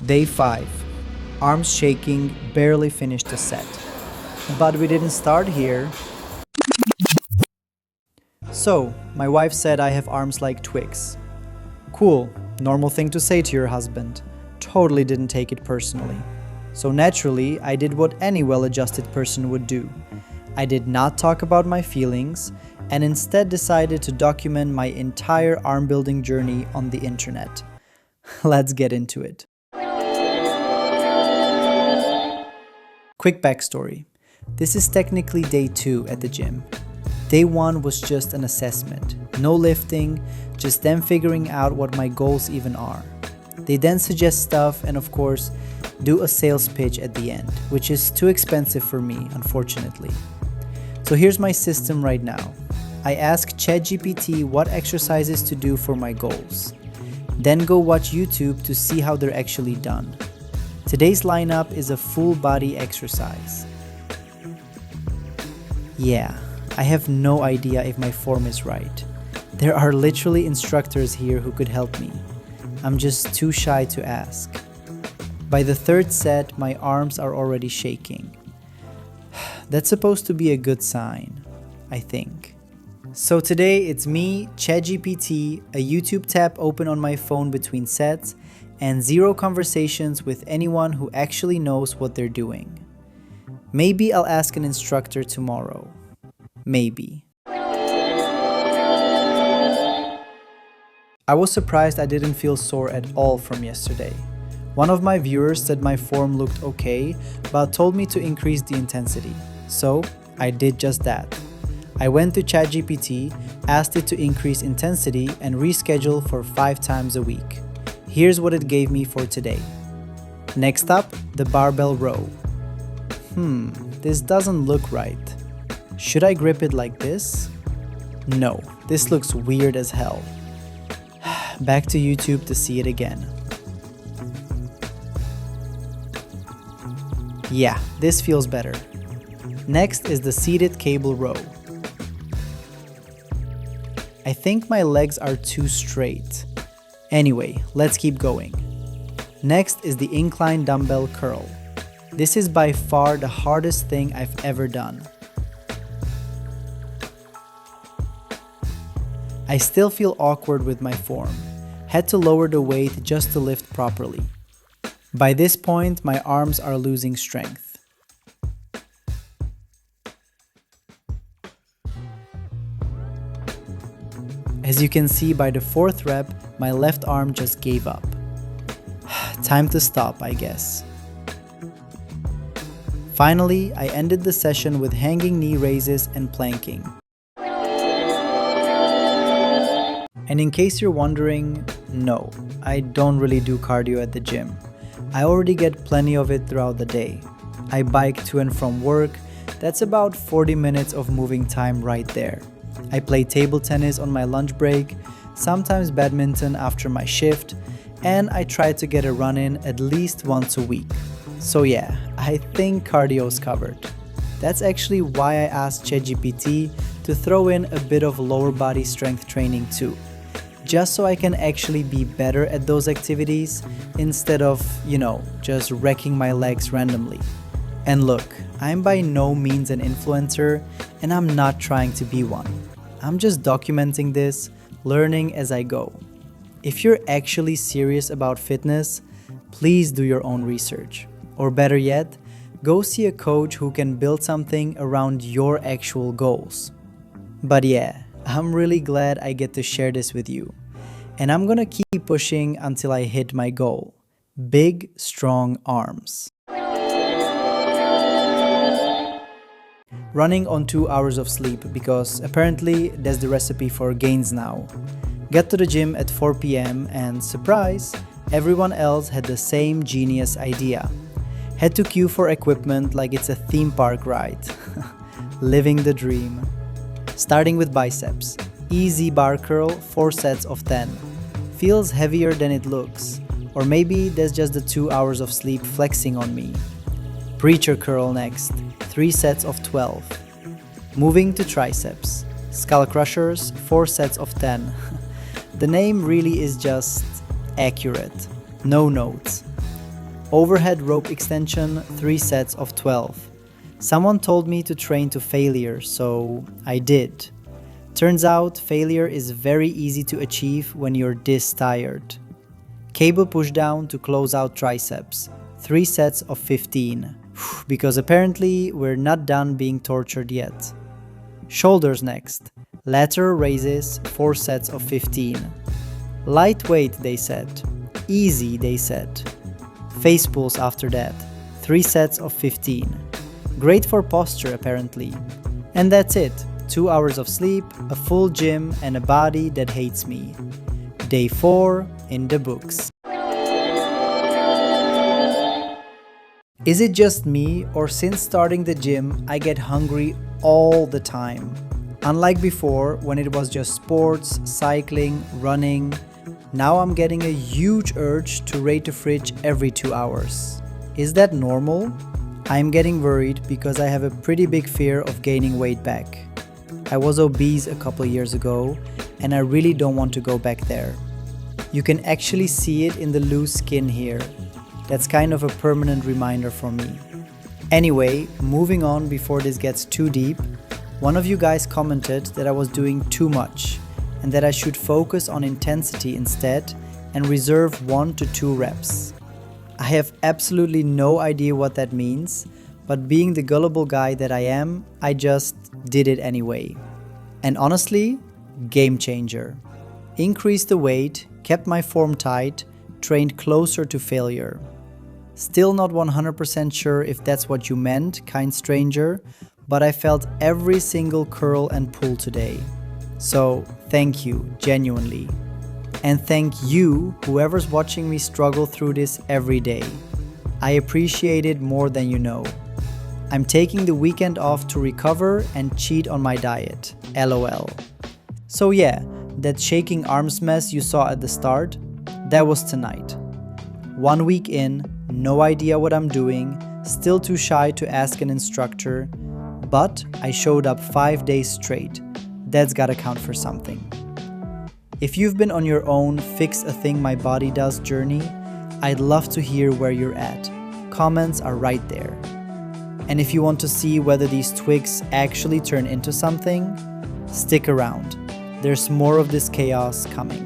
Day 5. Arms shaking, barely finished the set. But we didn't start here. So, my wife said I have arms like Twigs. Cool, normal thing to say to your husband. Totally didn't take it personally. So naturally, I did what any well-adjusted person would do. I did not talk about my feelings and instead decided to document my entire arm building journey on the internet. Let's get into it. Quick backstory. This is technically day 2 at the gym. Day 1 was just an assessment. No lifting, just them figuring out what my goals even are. They then suggest stuff and of course, do a sales pitch at the end, which is too expensive for me, unfortunately. So here's my system right now. I ask ChatGPT what exercises to do for my goals. Then go watch YouTube to see how they're actually done. Today's lineup is a full body exercise. Yeah, I have no idea if my form is right. There are literally instructors here who could help me. I'm just too shy to ask. By the 3rd set, my arms are already shaking. That's supposed to be a good sign, I think. So today it's me, ChatGPT, a YouTube tab open on my phone between sets, and 0 conversations with anyone who actually knows what they're doing. Maybe I'll ask an instructor tomorrow. Maybe. I was surprised I didn't feel sore at all from yesterday. One of my viewers said my form looked okay, but told me to increase the intensity. So, I did just that. I went to ChatGPT, asked it to increase intensity and reschedule for 5 times a week. Here's what it gave me for today. Next up, the barbell row. This doesn't look right. Should I grip it like this? No, this looks weird as hell. Back to YouTube to see it again. Yeah, this feels better. Next is the seated cable row. I think my legs are too straight. Anyway, let's keep going. Next is the incline dumbbell curl. This is by far the hardest thing I've ever done. I still feel awkward with my form. Had to lower the weight just to lift properly. By this point, my arms are losing strength. As you can see by the 4th rep, my left arm just gave up. Time to stop, I guess. Finally, I ended the session with hanging knee raises and planking. And in case you're wondering, no, I don't really do cardio at the gym. I already get plenty of it throughout the day. I bike to and from work, that's about 40 minutes of moving time right there. I play table tennis on my lunch break, sometimes badminton after my shift, and I try to get a run in at least once a week. So yeah, I think cardio's covered. That's actually why I asked ChatGPT to throw in a bit of lower body strength training too. Just so I can actually be better at those activities instead of, just wrecking my legs randomly. And look, I'm by no means an influencer and I'm not trying to be one. I'm just documenting this, learning as I go. If you're actually serious about fitness, please do your own research. Or better yet, go see a coach who can build something around your actual goals. But yeah, I'm really glad I get to share this with you. And I'm gonna keep pushing until I hit my goal. Big, strong arms. Running on 2 hours of sleep because apparently that's the recipe for gains now. Get to the gym at 4 p.m. and surprise, everyone else had the same genius idea. Head to queue for equipment like it's a theme park ride. Living the dream. Starting with biceps. Easy bar curl, 4 sets of 10. Feels heavier than it looks. Or maybe there's just the 2 hours of sleep flexing on me. Preacher curl next, 3 sets of 12. Moving to triceps. Skull crushers, 4 sets of 10. The name really is just accurate. No notes. Overhead rope extension, 3 sets of 12. Someone told me to train to failure, so I did. Turns out failure is very easy to achieve when you're this tired. Cable pushdown to close out triceps, 3 sets of 15. Because apparently we're not done being tortured yet. Shoulders next. Lateral raises, 4 sets of 15. Lightweight, they said. Easy, they said. Face pulls after that, 3 sets of 15. Great for posture apparently. And that's it, 2 hours of sleep, a full gym and a body that hates me. Day 4 in the books. Is it just me, or since starting the gym I get hungry all the time? Unlike before when it was just sports, cycling, running, now I'm getting a huge urge to raid the fridge every 2 hours. Is that normal? I'm getting worried because I have a pretty big fear of gaining weight back. I was obese a couple years ago and I really don't want to go back there. You can actually see it in the loose skin here. That's kind of a permanent reminder for me. Anyway, moving on before this gets too deep, one of you guys commented that I was doing too much and that I should focus on intensity instead and reserve 1 to 2 reps. I have absolutely no idea what that means, but being the gullible guy that I am, I just did it anyway. And honestly, game changer. Increased the weight, kept my form tight, trained closer to failure. Still not 100% sure if that's what you meant, kind stranger, but I felt every single curl and pull today. So thank you, genuinely. And thank you, whoever's watching me struggle through this every day. I appreciate it more than you know. I'm taking the weekend off to recover and cheat on my diet, LOL. So yeah, that shaking arms mess you saw at the start, that was tonight. 1 week in, no idea what I'm doing, still too shy to ask an instructor, but I showed up 5 days straight. That's gotta count for something. If you've been on your own fix a thing my body does journey, I'd love to hear where you're at. Comments are right there. And if you want to see whether these twigs actually turn into something, stick around. There's more of this chaos coming.